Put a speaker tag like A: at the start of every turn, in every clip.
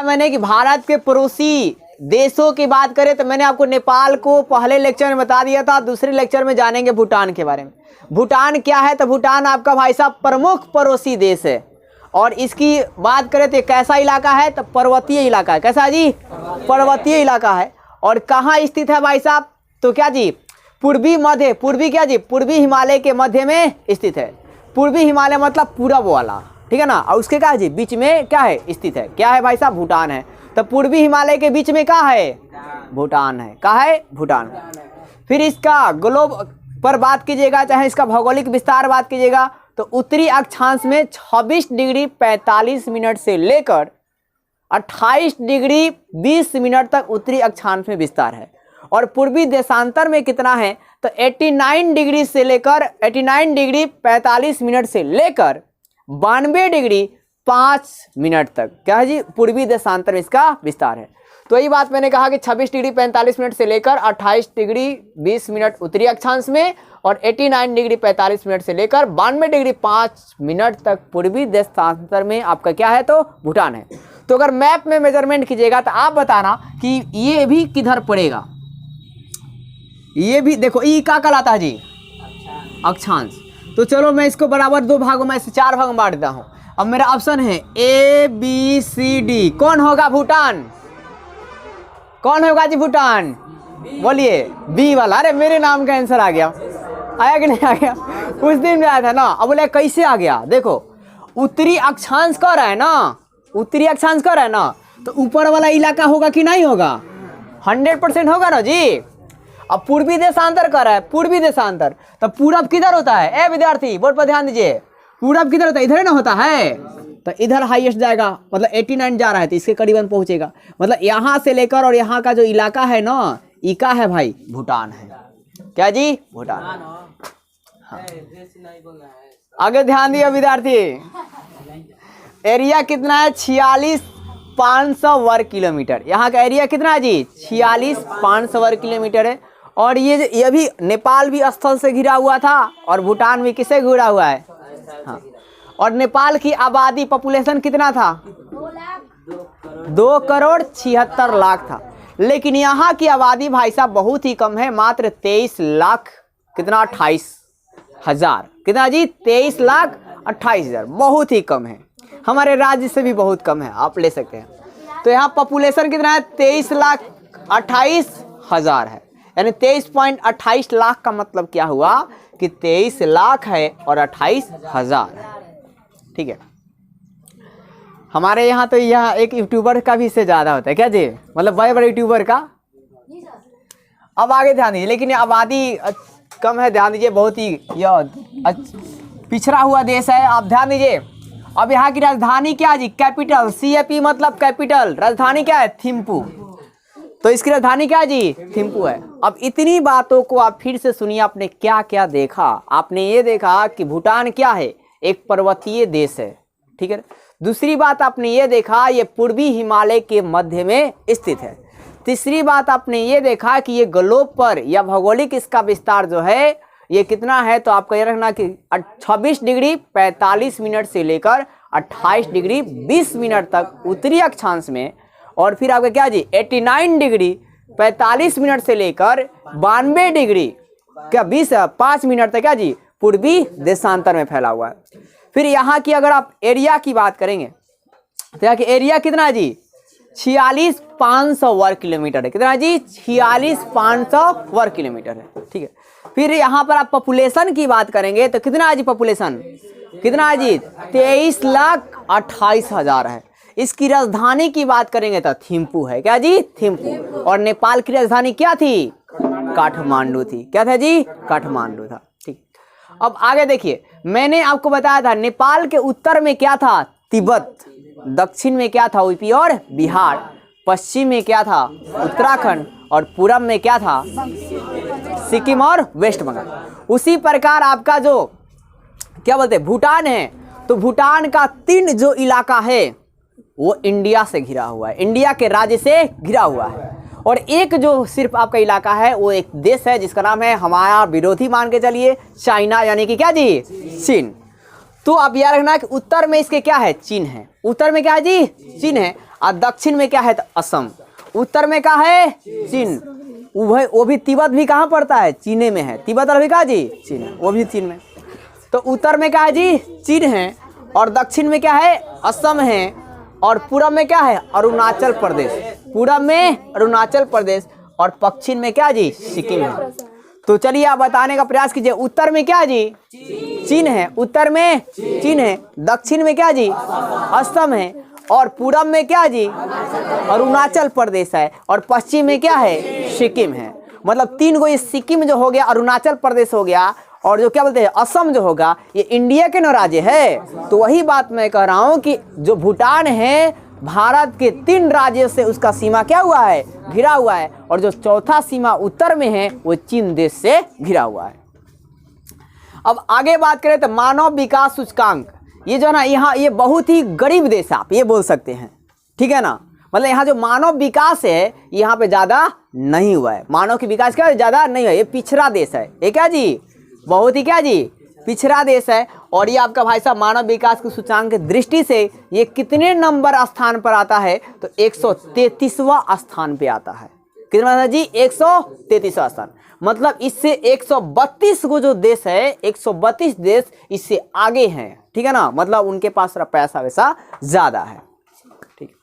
A: मैंने कि भारत के पड़ोसी देशों की बात करें तो मैंने आपको नेपाल को पहले लेक्चर में बता दिया था। दूसरे लेक्चर में जानेंगे भूटान के बारे में। भूटान क्या है? तो भूटान आपका भाई साहब प्रमुख पड़ोसी देश है। और इसकी बात करें तो कैसा इलाका है? तो पर्वतीय इलाका है। कैसा जी? पर्वतीय इलाका है। और कहाँ स्थित है भाई साहब? तो क्या जी? पूर्वी क्या जी? पूर्वी हिमालय के मध्य में स्थित है। पूर्वी हिमालय मतलब पूरब वाला, ठीक है ना। और उसके क्या जी? बीच में क्या है? स्थित है। क्या है भाई साहब? भूटान है। तो पूर्वी हिमालय के बीच में क्या है? भूटान है। क्या है? भूटान। फिर इसका ग्लोब पर बात कीजिएगा, चाहे इसका भौगोलिक विस्तार बात कीजिएगा, तो उत्तरी अक्षांश में 26 डिग्री 45 मिनट से लेकर 28 डिग्री 20 मिनट तक उत्तरी अक्षांश में विस्तार है। और पूर्वी देशांतर में कितना है? तो 89 डिग्री से लेकर 89 डिग्री 45 मिनट से लेकर 92 डिग्री 5 मिनट तक क्या है जी? पूर्वी देशांतर में इसका विस्तार है। तो यही बात मैंने कहा कि 26 डिग्री 45 मिनट से लेकर 28 डिग्री 20 मिनट उत्तरी अक्षांश में और 89 डिग्री 45 मिनट से लेकर 92 डिग्री 5 मिनट तक पूर्वी देशांतर में आपका क्या है? तो भूटान है। तो अगर मैप में मेजरमेंट कीजिएगा तो आप बताना कि ये भी किधर पड़ेगा। ये भी देखो, ई क्या कहलाता है जी? अक्षांश। तो चलो मैं इसको बराबर 2 भागों में से 4 भाग में बांट देता हूँ। अब मेरा ऑप्शन है ABCD। कौन होगा? भूटान। कौन होगा जी? भूटान। बोलिए बी वाला। अरे मेरे नाम का आंसर आ गया। आया कि नहीं आ गया? उस दिन में आया था ना। अब बोले कैसे आ गया? देखो उत्तरी अक्षांश कह रहा है ना, उत्तरी अक्षांश कह रहा है ना, तो ऊपर वाला इलाका होगा कि नहीं होगा? 100% होगा ना जी। अब पूर्वी देशांतर कर रहा है, पूर्वी देशांतर, तो पूरब किधर होता है? ए विद्यार्थी बोर्ड पर ध्यान दीजिए, पूरब किधर होता है? इधर ना होता है। तो इधर हाईएस्ट जाएगा, मतलब 89 जा रहा है तो इसके करीबन पहुंचेगा। मतलब यहाँ से लेकर और यहाँ का जो इलाका है ना, इका है भाई भूटान है। क्या जी? भूटान। हाँ। आगे ध्यान दिया विद्यार्थी। एरिया कितना है? 46,500 वर्ग किलोमीटर। यहाँ का एरिया कितना है जी? 46,500 वर्ग किलोमीटर है। और ये भी नेपाल भी स्थल से घिरा हुआ था और भूटान भी किससे घिरा हुआ है? हाँ। और नेपाल की आबादी पॉपुलेशन कितना था? 2,76,00,000 था। लेकिन यहाँ की आबादी भाई साहब बहुत ही कम है, मात्र 23,00,000 कितना? 28,000। कितना जी? 23,28,000। बहुत ही कम है, हमारे राज्य से भी बहुत कम है, आप ले सकते हैं। तो यहाँ पॉपुलेशन कितना है? 23,28,000 है। यानी 23.28 लाख का मतलब क्या हुआ कि 23 लाख है और 28,000 है। ठीक है। हमारे यहाँ तो यह एक यूट्यूबर का भी इससे ज़्यादा होता है। क्या जी? मतलब बड़े बड़े यूट्यूबर का। अब आगे ध्यान दीजिए, लेकिन आबादी कम है, ध्यान दीजिए। बहुत ही यह पिछड़ा हुआ देश है। आप ध्यान दीजिए। अब यहाँ की राजधानी क्या जी? कैपिटल। CAP मतलब कैपिटल। राजधानी क्या है? थिम्पू। तो इसकी राजधानी क्या जी? थिम्पू है। अब इतनी बातों को आप फिर से सुनिए। आपने क्या क्या देखा? आपने ये देखा कि भूटान क्या है? एक पर्वतीय देश है, ठीक है। दूसरी बात आपने ये देखा, ये पूर्वी हिमालय के मध्य में स्थित है। तीसरी बात आपने ये देखा कि ये ग्लोब पर या भौगोलिक इसका विस्तार जो है ये कितना है? तो आपको ये रखना कि 26 डिग्री 45 मिनट से लेकर 28 डिग्री 20 मिनट तक उत्तरी अक्षांश में, और फिर आपका क्या जी? 89 डिग्री 45 मिनट से लेकर 92 डिग्री क्या 5 मिनट तक क्या जी? पूर्वी देशांतर में फैला हुआ है। फिर यहाँ की अगर आप एरिया की बात करेंगे तो यहाँ की एरिया कितना है जी? 46,500 वर्ग किलोमीटर है। कितना जी? 46,500 वर्ग किलोमीटर है, ठीक है। फिर यहाँ पर आप पॉपुलेशन की बात करेंगे तो कितना है जी? पॉपुलेशन कितना है जी? 23,28,000 है। इसकी राजधानी की बात करेंगे तो थिम्पू है। क्या जी? थिम्पू। और नेपाल की राजधानी क्या थी? काठमांडू थी। क्या था जी? काठमांडू था, ठीक। अब आगे देखिए, मैंने आपको बताया था नेपाल के उत्तर में क्या था? तिब्बत। दक्षिण में क्या था? यूपी और बिहार। पश्चिम में क्या था? उत्तराखंड। और पूरब में क्या था? सिक्किम और वेस्ट बंगाल। उसी प्रकार आपका जो क्या बोलते हैं भूटान है, तो भूटान का 3 जो इलाका है वो इंडिया से घिरा हुआ है, इंडिया के राज्य से घिरा हुआ है। और एक जो सिर्फ आपका इलाका है वो एक देश है जिसका नाम है, हमारा विरोधी मान के चलिए, चाइना, यानी कि क्या जी? चीन। तो आप याद रखना कि उत्तर में इसके क्या है? चीन है। उत्तर में क्या है जी? चीन है। और दक्षिण में क्या है तो असम, उत्तर में क्या है चीन, वो भी तिब्बत भी कहाँ पड़ता है चीन में है, तिब्बत और भी कहा जी चीन, वो भी चीन में। तो उत्तर में क्या है जी चीन है, और दक्षिण में क्या है असम है, और पूरब में क्या है अरुणाचल प्रदेश, पूरब में अरुणाचल प्रदेश, और पश्चिम में क्या जी सिक्किम है। तो चलिए आप बताने का प्रयास कीजिए, उत्तर में क्या जी चीन है, उत्तर में चीन है, दक्षिण में क्या जी असम है, और पूरब में क्या जी अरुणाचल प्रदेश है, और पश्चिम में क्या है सिक्किम है। मतलब तीन को, ये सिक्किम जो हो गया, अरुणाचल प्रदेश हो गया, और जो क्या बोलते हैं असम जो होगा, ये इंडिया के न राज्य है। तो वही बात मैं कह रहा हूँ कि जो भूटान है भारत के 3 राज्यों से उसका सीमा क्या हुआ है घिरा हुआ है, और जो चौथा सीमा उत्तर में है वो चीन देश से घिरा हुआ है। अब आगे बात करें तो मानव विकास सूचकांक, ये जो है ना यहाँ ये बहुत ही गरीब देश है, आप ये बोल सकते हैं, ठीक है ना। मतलब यहाँ जो मानव विकास है यहाँ पे ज़्यादा नहीं हुआ है, मानव की विकास क्या ज़्यादा नहीं हुआ, ये पिछड़ा देश है, ये क्या जी बहुत ही क्या जी पिछड़ा देश है। और ये आपका भाई साहब मानव विकास के सूचकांक की दृष्टि से ये कितने नंबर स्थान पर आता है तो 133वां स्थान पे आता है। कितना जी 133वां स्थान, मतलब इससे 132 को जो देश है 132 देश इससे आगे हैं, ठीक है ना, मतलब उनके पास पैसा वैसा ज़्यादा है। ठीक,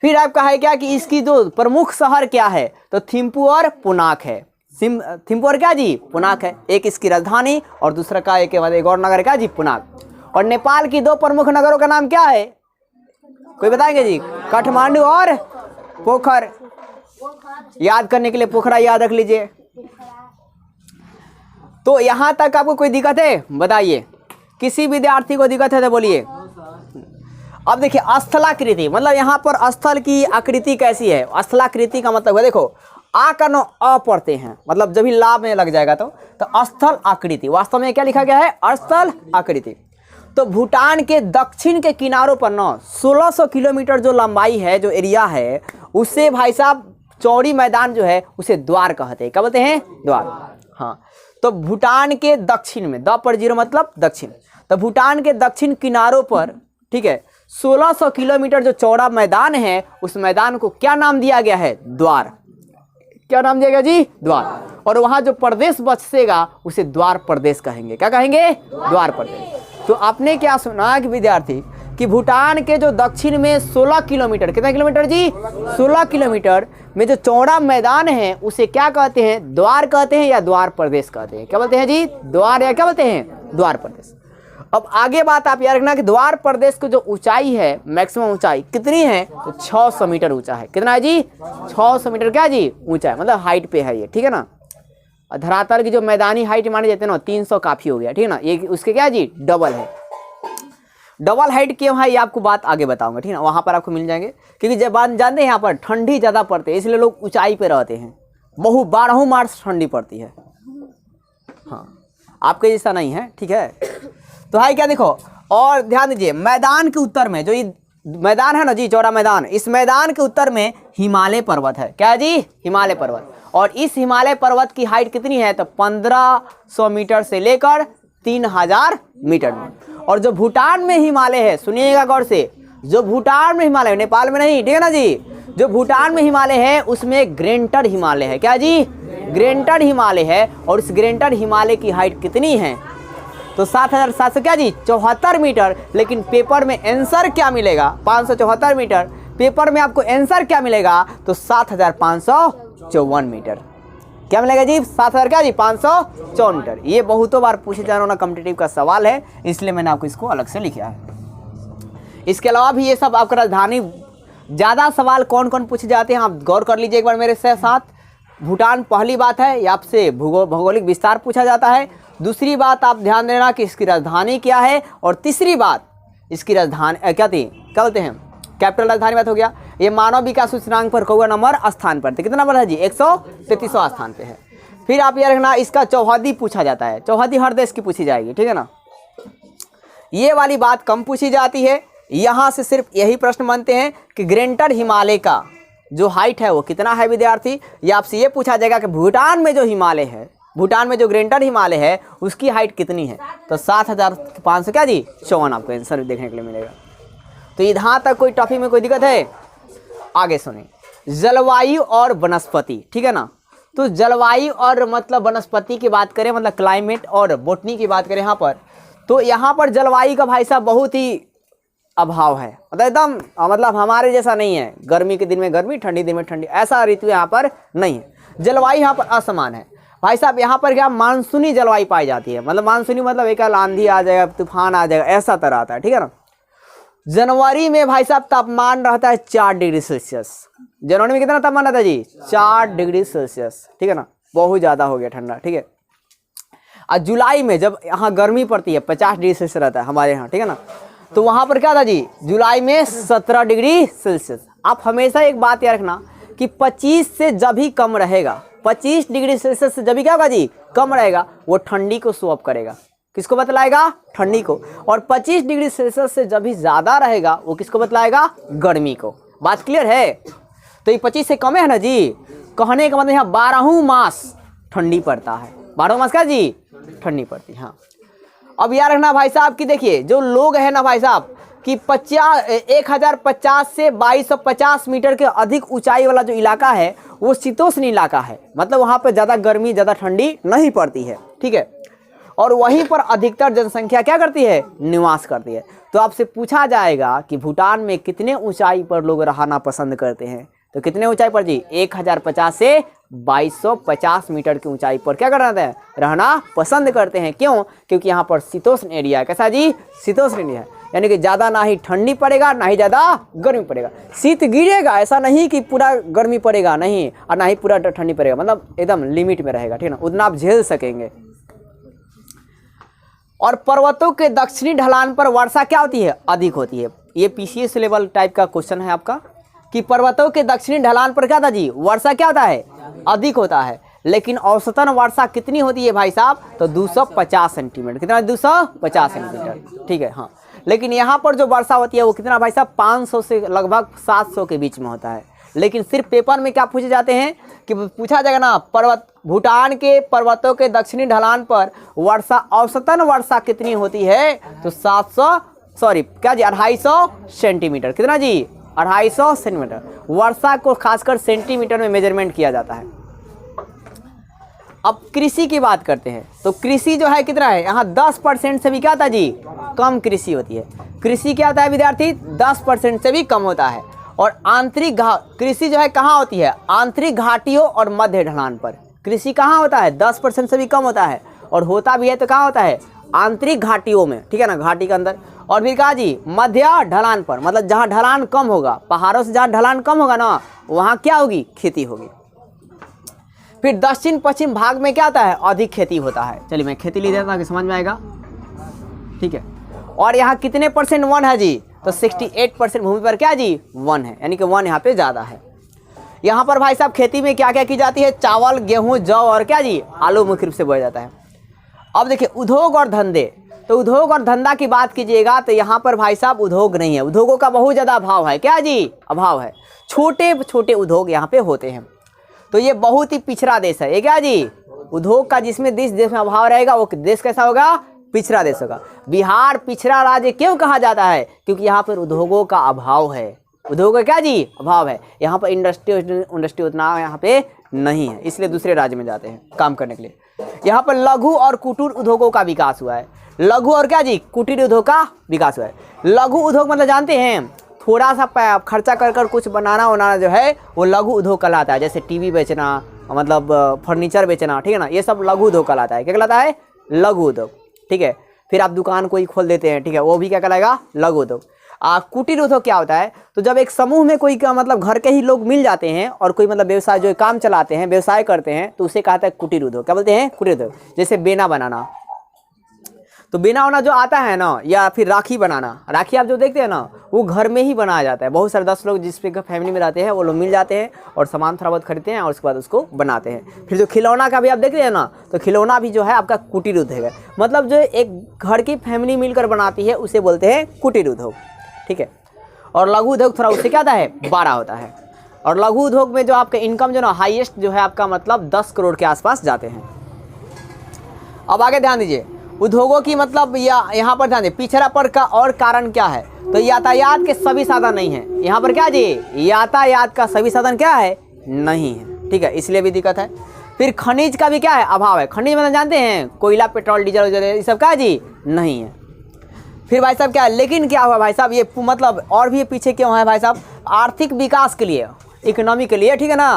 A: फिर आपका है क्या कि इसकी जो प्रमुख शहर क्या है तो थिम्पू और पुनाक है। थिम्पू और क्या जी पुनाक है, एक इसकी राजधानी और दूसरा का एक के बाद एक और नगर क्या जी पुनाक। और नेपाल की 2 प्रमुख नगरों का नाम क्या है कोई बताएंगे जी, काठमांडू और पोखर। याद करने के लिए पोखरा याद रख लीजिए। तो यहां तक आपको कोई दिक्कत है बताइए, किसी विद्यार्थी को दिक्कत है तो बोलिए। अब देखिए स्थलाकृति, मतलब यहाँ पर स्थल की आकृति कैसी है, स्थलाकृति का मतलब है देखो आ का नो अ पढ़ते हैं, मतलब जब भी ला में लग जाएगा तो स्थल आकृति, वास्तव में क्या लिखा गया है स्थल आकृति। तो भूटान के दक्षिण के किनारों पर ना 1600 किलोमीटर जो लंबाई है, जो एरिया है, उससे भाई साहब चौड़ी मैदान जो है उसे द्वार कहते हैं। क्या बोलते हैं द्वार। हाँ, तो भूटान के दक्षिण में द पर 0 मतलब दक्षिण, तो भूटान के दक्षिण किनारों पर ठीक है 1600 किलोमीटर जो चौड़ा मैदान है, उस मैदान को क्या नाम दिया गया है द्वार। क्या नाम दिया गया जी द्वार। और वहां जो प्रदेश बसेगा उसे द्वार प्रदेश कहेंगे। क्या कहेंगे द्वार प्रदेश। तो आपने क्या सुना कि विद्यार्थी कि भूटान के जो दक्षिण में 16 किलोमीटर, कितना किलोमीटर जी 16 किलोमीटर में जो चौड़ा मैदान है उसे क्या कहते हैं द्वार कहते हैं या द्वार प्रदेश कहते हैं। क्या बोलते हैं जी द्वार या क्या बोलते हैं द्वार प्रदेश। अब आगे बात आप याद रखना कि द्वार प्रदेश की जो ऊंचाई है मैक्सिमम ऊंचाई कितनी है तो 600 मीटर ऊंचा है। कितना है जी 600 मीटर क्या जी ऊंचा है, मतलब हाइट पे है ये, ठीक है ना। धरातल की जो मैदानी हाइट मानी जाती है ना 300 काफी हो गया, ठीक है ना, ये उसके क्या जी डबल है। डबल हाइट क्यों है ये आपको बात आगे बताऊंगा, ठीक है ना, वहां पर आपको मिल जाएंगे। क्योंकि जब जानते हैं यहाँ पर ठंडी ज्यादा पड़ती है इसलिए लोग ऊंचाई पे रहते हैं, 12 मार्च ठंडी पड़ती है। हाँ आपके जैसा नहीं है, ठीक है। तो है क्या देखो, और ध्यान दीजिए मैदान के उत्तर में जो ये मैदान है ना जी चौड़ा मैदान, इस मैदान के उत्तर में हिमालय पर्वत है। क्या जी हिमालय पर्वत। और इस हिमालय पर्वत की हाइट कितनी है तो 1500 मीटर से लेकर 3000 मीटर में। और जो भूटान में हिमालय है सुनिएगा गौर से, जो भूटान में हिमालय, नेपाल में नहीं, ठीक है ना जी, जो भूटान में हिमालय है उसमें ग्रेटर हिमालय है। क्या जी ग्रेटर हिमालय है। और इस ग्रेटर हिमालय की हाइट कितनी है तो 7700 क्या जी 74 मीटर। लेकिन पेपर में आंसर क्या मिलेगा 574 मीटर, पेपर में आपको आंसर क्या मिलेगा तो 7554 मीटर। क्या मिलेगा जी 7000 क्या जी 554 मीटर। ये बहुतों बार पूछे जाने वाला कॉम्पिटिटिव का सवाल है, इसलिए मैंने आपको इसको अलग से लिखा है। इसके अलावा भी ये सब आपका राजधानी ज़्यादा सवाल कौन कौन पूछे जाते हैं आप गौर कर लीजिए एक बार मेरे साथ। भूटान पहली बात है, ये आपसे भौगोलिक विस्तार पूछा जाता है। दूसरी बात आप ध्यान देना कि इसकी राजधानी क्या है। और तीसरी बात इसकी राजधानी क्या थी, क्या बोलते हैं कैपिटल राजधानी बात हो गया। ये मानव विकास सूचकांक पर कौवा नंबर स्थान पर थे, कितना नंबर है जी 133वां स्थान पे है। फिर आप ये रखना इसका चौहदी पूछा जाता है, चौहदी हर देश की पूछी जाएगी, ठीक है ना। ये वाली बात कम पूछी जाती है, यहाँ से सिर्फ यही प्रश्न बनते हैं कि ग्रेटर हिमालय का जो हाइट है वो कितना है विद्यार्थी। या आपसे ये पूछा जाएगा कि भूटान में जो हिमालय है, भूटान में जो ग्रेटर हिमालय है उसकी हाइट कितनी है तो 7500 क्या जी 54 आपको आंसर देखने के लिए मिलेगा। तो यहाँ तक कोई टॉपिक में कोई दिक्कत है आगे सुने, जलवायु और वनस्पति, ठीक है ना। तो जलवायु और मतलब वनस्पति की बात करें, मतलब क्लाइमेट और बोटनी की बात करें यहाँ पर, तो यहाँ पर जलवायु का भाई साहब बहुत ही अभाव है, मतलब एकदम मतलब हमारे जैसा नहीं है, गर्मी के दिन में गर्मी, ठंडी दिन में ठंडी, ऐसा ऋतु यहाँ पर नहीं है। जलवायु यहाँ पर असमान है भाई साहब। यहाँ पर क्या मानसूनी जलवायु पाई जाती है, मतलब मानसूनी मतलब एक आंधी आ जाएगा, तूफान आ जाएगा, ऐसा तरह आता है, ठीक है ना। जनवरी में भाई साहब तापमान रहता है 4 डिग्री सेल्सियस। जनवरी में कितना तापमान रहता है जी? 4 डिग्री सेल्सियस, ठीक है ना, बहुत ज़्यादा हो गया ठंडा, ठीक है। और जुलाई में जब यहाँ गर्मी पड़ती है 50 डिग्री सेल्सियस रहता है हमारे यहाँ, ठीक है ना, तो वहाँ पर क्या था जी? जुलाई में 17 डिग्री सेल्सियस। आप हमेशा एक बात याद रखना कि 25 से जब भी कम रहेगा, 25 डिग्री सेल्सियस से जब भी क्या होगा जी? कम रहेगा, वो ठंडी को शो अप करेगा। किसको बतलाएगा? ठंडी को। और 25 डिग्री सेल्सियस से जब भी ज़्यादा रहेगा, वो किसको बतलाएगा? गर्मी को। बात क्लियर है? तो ये 25 से कम है ना जी, कहने का मतलब यहाँ 12 मास ठंडी पड़ता है। 12 मास क्या जी? ठंडी पड़ती है। हाँ, अब याद रखना भाई साहब कि देखिए जो लोग हैं ना भाई साहब कि 1050 से 2250 मीटर के अधिक ऊंचाई वाला जो इलाका है वो शीतोष्ण इलाका है, मतलब वहाँ पर ज़्यादा गर्मी ज़्यादा ठंडी नहीं पड़ती है, ठीक है। और वहीं पर अधिकतर जनसंख्या क्या करती है? निवास करती है। तो आपसे पूछा जाएगा कि भूटान में कितने ऊंचाई पर लोग रहना पसंद करते हैं, तो कितने ऊंचाई पर जी? 1050 से 2250 मीटर की ऊंचाई पर क्या करना है? रहना पसंद करते हैं। क्यों? क्योंकि यहाँ पर शीतोष्ण एरिया है। कैसा जी? शीतोष्ण एरिया है, यानी कि ज़्यादा ना ही ठंडी पड़ेगा ना ही ज़्यादा गर्मी पड़ेगा। शीत गिरेगा, ऐसा नहीं कि पूरा गर्मी पड़ेगा, नहीं, और ना ही पूरा ठंडी पड़ेगा, मतलब एकदम लिमिट में रहेगा, ठीक है ना, उतना आप झेल सकेंगे। और पर्वतों के दक्षिणी ढलान पर वर्षा क्या होती है? अधिक होती है। ये पीसीएस लेवल टाइप का क्वेश्चन है आपका कि पर्वतों के दक्षिणी ढलान पर क्या था जी? वर्षा क्या होता है? अधिक होता है। लेकिन औसतन वर्षा कितनी होती है भाई साहब? तो 250 सेंटीमीटर। कितना? 250 सेंटीमीटर, ठीक है। हाँ, लेकिन यहाँ पर जो वर्षा होती है वो कितना भाई साहब? 500 से लगभग 700 के बीच में होता है। लेकिन सिर्फ पेपर में क्या पूछे जाते हैं कि पूछा जाएगा ना, भूटान के पर्वतों के दक्षिणी ढलान पर वर्षा, औसतन वर्षा कितनी होती है? तो 250 सेंटीमीटर। कितना जी? 250 सेंटीमीटर। वर्षा को खासकर सेंटीमीटर में मेजरमेंट किया जाता है। अब कृषि की बात करते हैं, तो कृषि जो है कितना है? यहाँ 10% से भी क्या था जी? कम कृषि होती है। कृषि क्या होता है विद्यार्थी? 10% से भी कम होता है। और आंतरिक कृषि जो है कहाँ होती है? आंतरिक घाटियों और मध्य ढलान पर कृषि कहाँ होता है? 10% से भी कम होता है। और होता भी है तो कहाँ होता है? आंतरिक घाटियों में, ठीक है ना, घाटी के अंदर। और फिर कहा जी मध्य ढलान पर, मतलब जहाँ ढलान कम होगा, पहाड़ों से जहाँ ढलान कम होगा ना, वहाँ क्या होगी? खेती होगी। फिर दक्षिण पश्चिम भाग में क्या होता है? अधिक खेती होता है। चलिए मैं खेती लिख देता हूँ कि समझ में आएगा, ठीक है। और यहाँ कितने % वन है जी? तो 68% भूमि पर क्या जी? वन है, यानी कि वन यहाँ पे ज़्यादा है। यहाँ पर भाई साहब खेती में क्या क्या की जाती है? चावल, गेहूँ, जौ और क्या जी? आलू मुख्य रूप से बोया जाता है। अब देखिए उद्योग और धंधे, तो उद्योग और धंधा की बात कीजिएगा तो यहाँ पर भाई साहब उद्योग नहीं है, उद्योगों का बहुत ज़्यादा अभाव है। क्या जी? अभाव है। छोटे छोटे उद्योग यहाँ पे होते हैं। तो ये बहुत ही पिछड़ा देश है ये। क्या जी? उद्योग का जिसमें देश में अभाव रहेगा वो देश कैसा होगा? पिछड़ा देश होगा। बिहार पिछड़ा राज्य क्यों कहा जाता है? क्योंकि यहाँ पर उद्योगों का अभाव है। उद्योगों का क्या जी? अभाव है। यहाँ पर इंडस्ट्री उतना यहाँ पे नहीं है, इसलिए दूसरे राज्य में जाते हैं काम करने के लिए। यहाँ पर लघु और कुटीर उद्योगों का विकास हुआ है। लघु और क्या जी? कुटीर उद्योग का विकास हुआ है। लघु उद्योग मतलब जानते हैं, थोड़ा सा खर्चा कर कुछ बनाना जो है वो लघु उद्योग कहलाता है। जैसे टीवी बेचना, मतलब फर्नीचर बेचना, ठीक है ना, ये सब लघु उद्योग कहलाता है। क्या कहलाता है? लघु उद्योग, ठीक है। फिर आप दुकान कोई खोल देते हैं, ठीक है, वो भी क्या कहलाएगा? लघु उद्योग। कुटीर उद्योग क्या होता है? तो जब एक समूह में कोई का मतलब घर के ही लोग मिल जाते हैं और कोई मतलब व्यवसाय जो काम चलाते हैं, व्यवसाय करते हैं, तो उसे कहता है कुटीर उद्योग। क्या बोलते हैं? कुटीर उद्योग। जैसे बेना बनाना, तो बेना होना जो आता है ना, या फिर राखी बनाना, राखी आप जो देखते हैं ना वो घर में ही बनाया जाता है। बहुत सारे 10 लोग जिस पे फैमिली में रहते हैं वो लोग मिल जाते हैं और सामान थोड़ा बहुत खरीदते हैं और उसके बाद उसको बनाते हैं। फिर जो खिलौना का भी आप देख रहे हैं ना, तो खिलौना भी जो है आपका कुटीर उद्योग है। मतलब जो एक घर की फैमिली मिलकर बनाती है उसे बोलते हैं कुटीर उद्योग, ठीक है। और लघु उद्योग थोड़ा उससे क्या होता है? बड़ा होता है। और लघु उद्योग में जो आपका इनकम जो ना हाईएस्ट जो है आपका मतलब 10 करोड़ के आसपास जाते हैं। अब आगे ध्यान दीजिए, उद्योगों की मतलब यहाँ पर ध्यान दें, पिछड़ापन का और कारण क्या है? तो यातायात के सभी साधन नहीं है यहाँ पर। क्या जी? यातायात का सभी साधन क्या है? नहीं है, ठीक है, इसलिए भी दिक्कत है। फिर खनिज का भी क्या है? अभाव है। खनिज मतलब जानते हैं, कोयला, पेट्रोल, डीजल ये सब क्या जी? नहीं है। फिर भाई साहब क्या है? लेकिन क्या हुआ भाई साहब, ये मतलब और भी पीछे क्यों है भाई साहब? आर्थिक विकास के लिए, इकोनॉमी के लिए, ठीक है ना,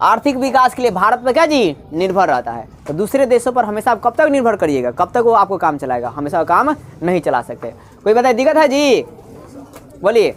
A: आर्थिक विकास के लिए भारत पर क्या जी? निर्भर रहता है। तो दूसरे देशों पर हमेशा आप कब तक निर्भर करिएगा? कब तक वो आपको काम चलाएगा? हमेशा काम नहीं चला सकते। कोई बताए दिक्कत है जी? बोलिए।